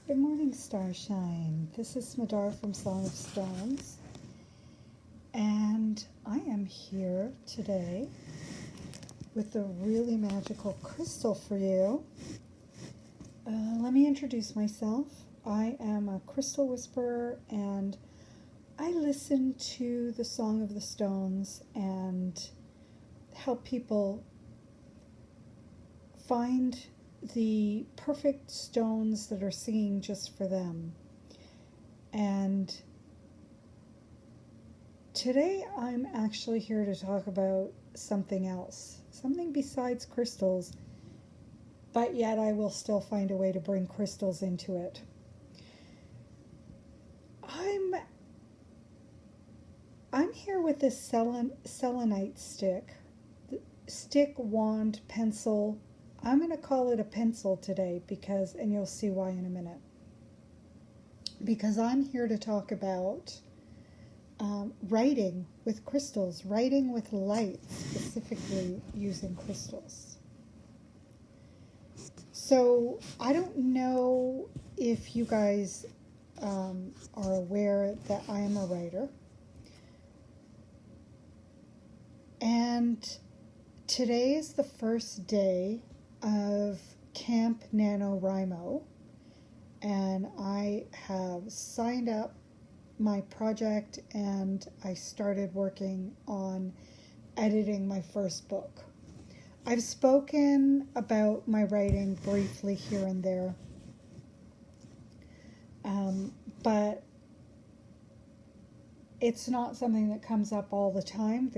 Good morning, Starshine. This is Smadar from Song of Stones, and I am here today with a really magical crystal for you. Let me introduce myself. I am a crystal whisperer, and I listen to the Song of the Stones and help people find the perfect stones that are singing just for them. And today I'm actually here to talk about something else, something besides crystals, but yet I will still find a way to bring crystals into it. I'm here with this selenite stick, wand, pencil. I'm going to call it a pencil today and you'll see why in a minute. Because I'm here to talk about writing with crystals, writing with light, specifically using crystals. So I don't know if you guys are aware that I am a writer. And today is the first day of Camp Nanowrimo, and I have signed up my project and I started working on editing my first book. I've spoken about my writing briefly here and there, but it's not something that comes up all the time.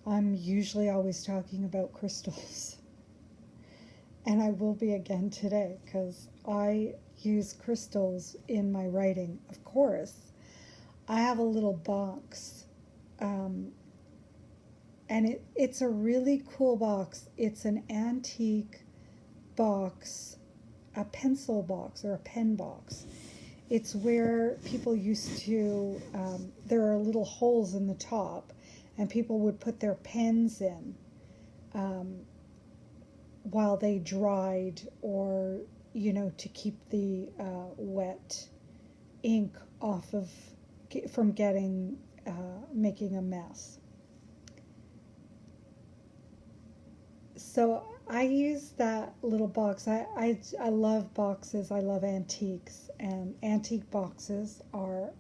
I'm usually always talking about crystals. And I will be again today because I use crystals in my writing. Of course, I have a little box. And it's a really cool box. It's an antique box, a pencil box or a pen box. It's where people used to, there are little holes in the top, and people would put their pens in while they dried, or, to keep the wet ink from making a mess. So I use that little box. I love boxes. I love antiques, and antique boxes are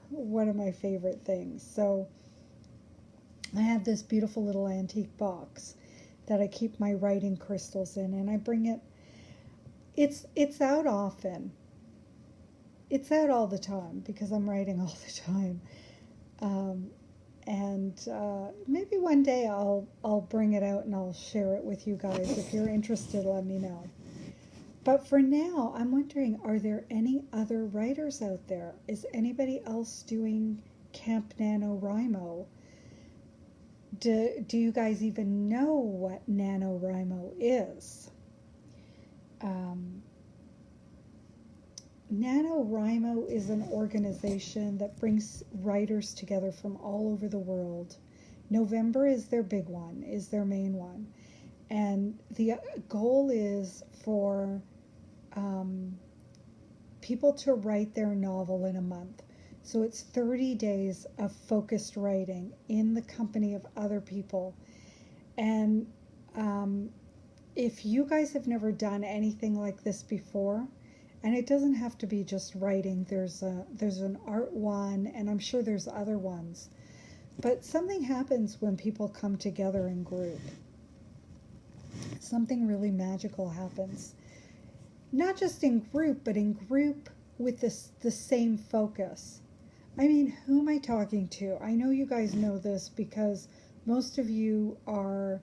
one of my favorite things. So I have this beautiful little antique box that I keep my writing crystals in, and I bring it. It's out often. It's out all the time because I'm writing all the time. Maybe one day I'll bring it out and I'll share it with you guys. If you're interested, let me know. But for now, I'm wondering, are there any other writers out there? Is anybody else doing Camp NaNoWriMo? Do you guys even know what NaNoWriMo is? NaNoWriMo is an organization that brings writers together from all over the world. November is their big one, is their main one. And the goal is for people to write their novel in a month. So it's 30 days of focused writing in the company of other people. And if you guys have never done anything like this before, and it doesn't have to be just writing, there's an art one, and I'm sure there's other ones. But something happens when people come together in group. Something really magical happens. Not just in group, but in group with the same focus. I mean, who am I talking to? I know you guys know this because most of you are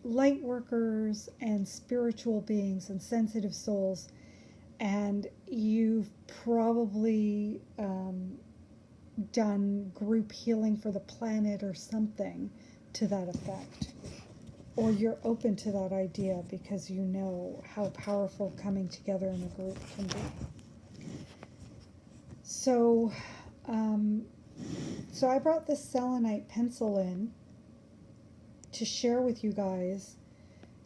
light workers and spiritual beings and sensitive souls, and you've probably done group healing for the planet or something to that effect. Or you're open to that idea because you know how powerful coming together in a group can be. So I brought this Selenite pencil in to share with you guys,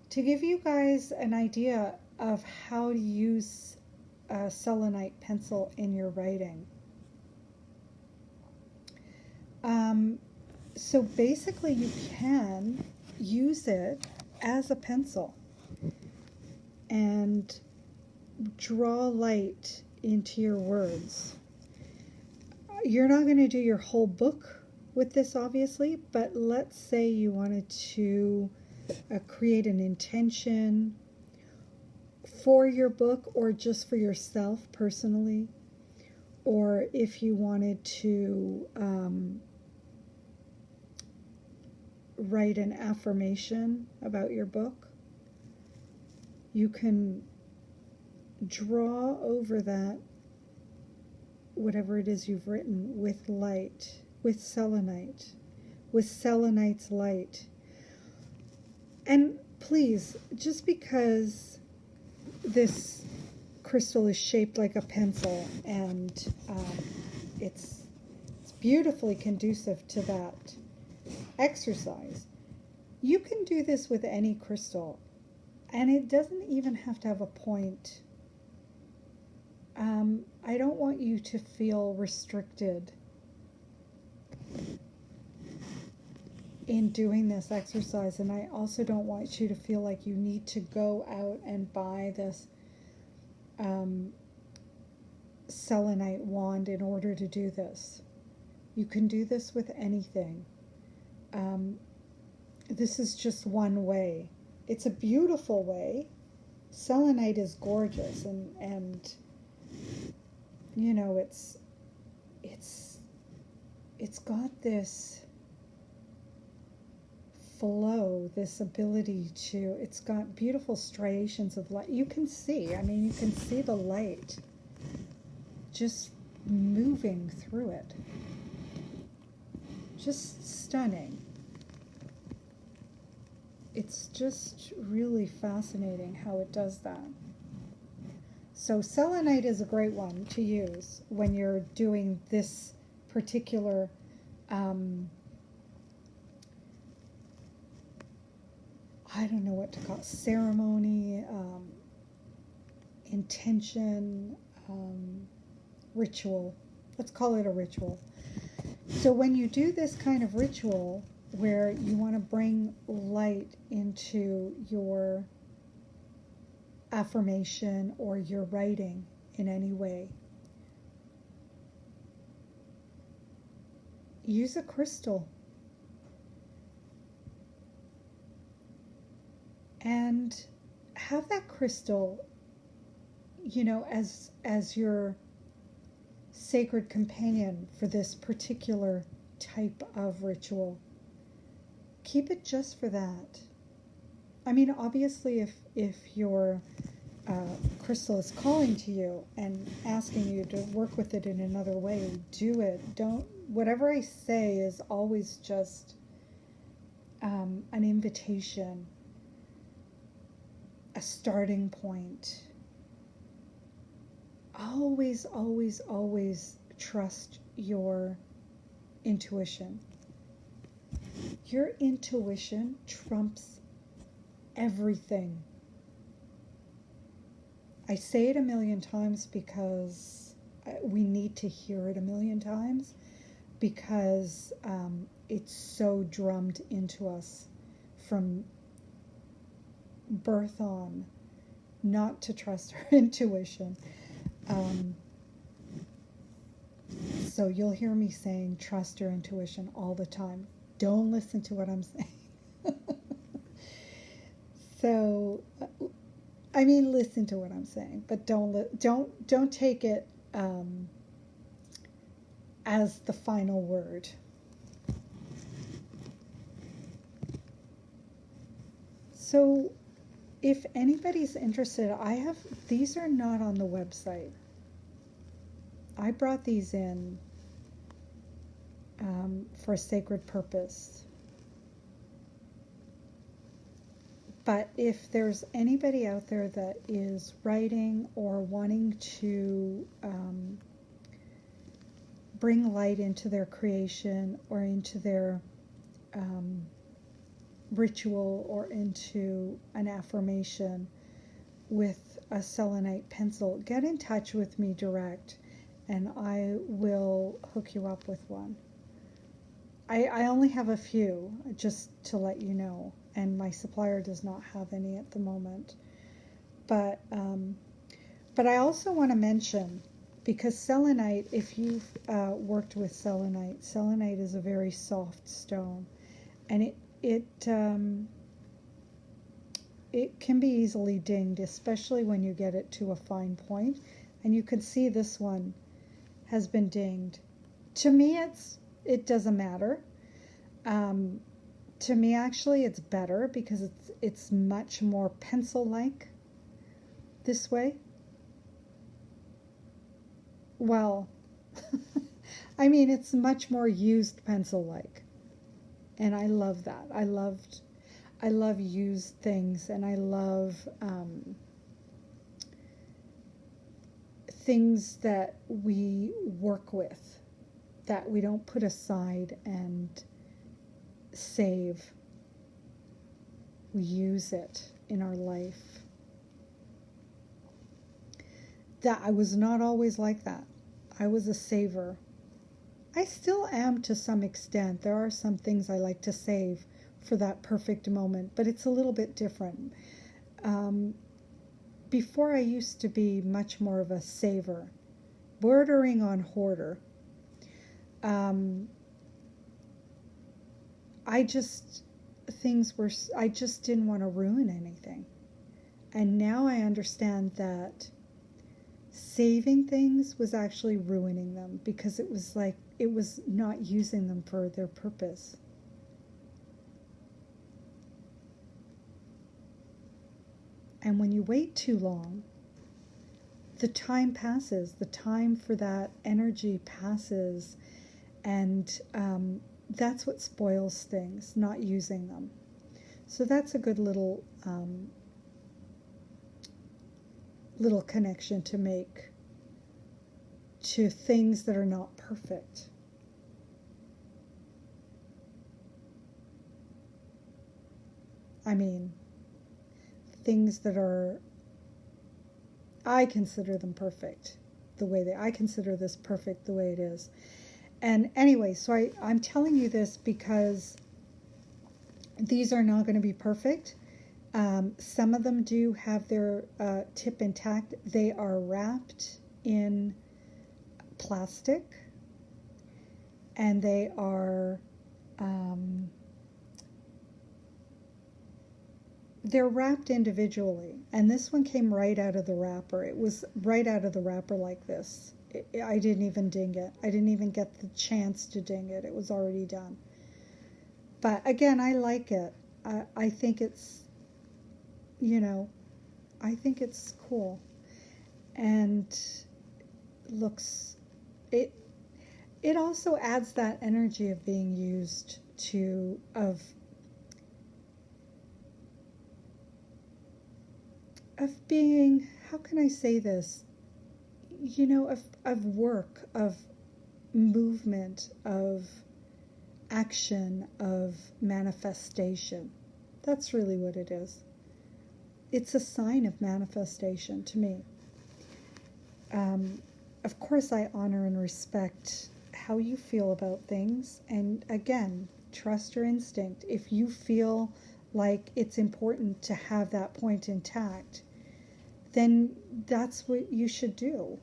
to give you guys an idea of how to use a Selenite pencil in your writing. So basically you can use it as a pencil and draw light into your words. You're not going to do your whole book with this, obviously, but let's say you wanted to create an intention for your book or just for yourself personally, or if you wanted to write an affirmation about your book, you can draw over that whatever it is you've written with light, with selenite, with selenite's light. And please, just because this crystal is shaped like a pencil and it's beautifully conducive to that exercise, you can do this with any crystal, and it doesn't even have to have a point. I don't want you to feel restricted in doing this exercise, and I also don't want you to feel like you need to go out and buy this selenite wand in order to do this. You can do this with anything. This is just one way. It's a beautiful way. Selenite is gorgeous, and you know, it's got this flow, this ability to, it's got beautiful striations of light. You can see, I mean, you can see the light just moving through it. Just stunning. It's just really fascinating how it does that. So selenite is a great one to use when you're doing this particular I don't know what to call it, ceremony, intention, ritual. Let's call it a ritual. So when you do this kind of ritual where you want to bring light into your affirmation or your writing in any way, use a crystal and have that crystal, you know, as your sacred companion for this particular type of ritual. Keep it just for that. I mean, obviously, if your crystal is calling to you and asking you to work with it in another way, do it. Don't. Whatever I say is always just an invitation, a starting point. Always, always, always trust your intuition. Your intuition trumps everything. I say it a million times because we need to hear it a million times, because it's so drummed into us from birth on not to trust our intuition. So you'll hear me saying trust your intuition all the time. Don't listen to what I'm saying. So, I mean, listen to what I'm saying, but don't take it as the final word. So, if anybody's interested, these are not on the website. I brought these in for a sacred purpose. But if there's anybody out there that is writing or wanting to bring light into their creation or into their ritual or into an affirmation with a selenite pencil, get in touch with me direct and I will hook you up with one. I only have a few, just to let you know, and my supplier does not have any at the moment. But I also want to mention, because selenite, if you've worked with selenite, selenite is a very soft stone, and it can be easily dinged, especially when you get it to a fine point. And you can see this one has been dinged. To me, it doesn't matter. To me, actually, it's better because it's much more pencil-like this way. Well, I mean, it's much more used pencil-like, and I love that. I love used things, and I love things that we work with, that we don't put aside and save. We use it in our life. That I was not always like that. I was a saver. I still am to some extent. There are some things I like to save for that perfect moment, but it's a little bit different. Before I used to be much more of a saver, bordering on hoarder. I just didn't want to ruin anything. And now I understand that saving things was actually ruining them, because it was not using them for their purpose. And when you wait too long, the time passes. The time for that energy passes, and that's what spoils things, not using them. So that's a good little connection to make to things that are not perfect. I mean, things that are, I consider them perfect I consider this perfect the way it is. And anyway, so I'm telling you this because these are not going to be perfect. Some of them do have their tip intact. They are wrapped in plastic, and they are they're wrapped individually. And this one came right out of the wrapper. It was right out of the wrapper like this. I didn't even ding it. I didn't even get the chance to ding it. It was already done. But again, I like it. I think it's, I think it's cool. And it also adds that energy of being used of being, how can I say this? Of work, of movement, of action, of manifestation. That's really what it is. It's a sign of manifestation to me. Of course, I honor and respect how you feel about things. And again, trust your instinct. If you feel like it's important to have that point intact, then that's what you should do.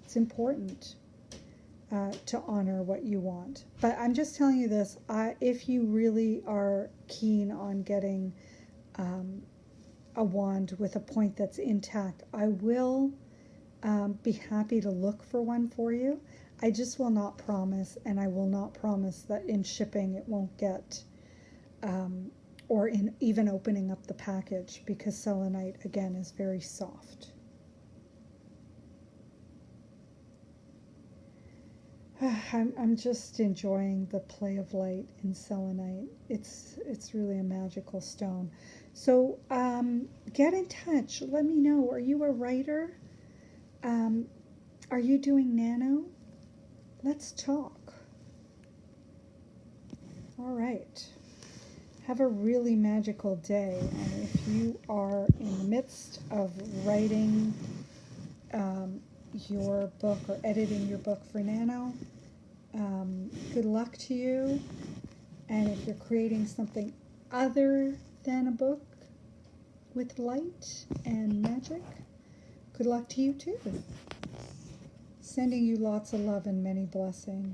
It's important to honor what you want. But I'm just telling you this, if you really are keen on getting a wand with a point that's intact, I will be happy to look for one for you. I just will not promise, and I will not promise that in shipping it won't get, or in even opening up the package, because selenite, again, is very soft. I'm just enjoying the play of light in selenite. It's really a magical stone. So get in touch. Let me know. Are you a writer? Are you doing nano? Let's talk. All right. have a really magical day. And if you are in the midst of writing your book or editing your book for Nano, good luck to you. And if you're creating something other than a book with light and magic, good luck to you too. Sending you lots of love and many blessings.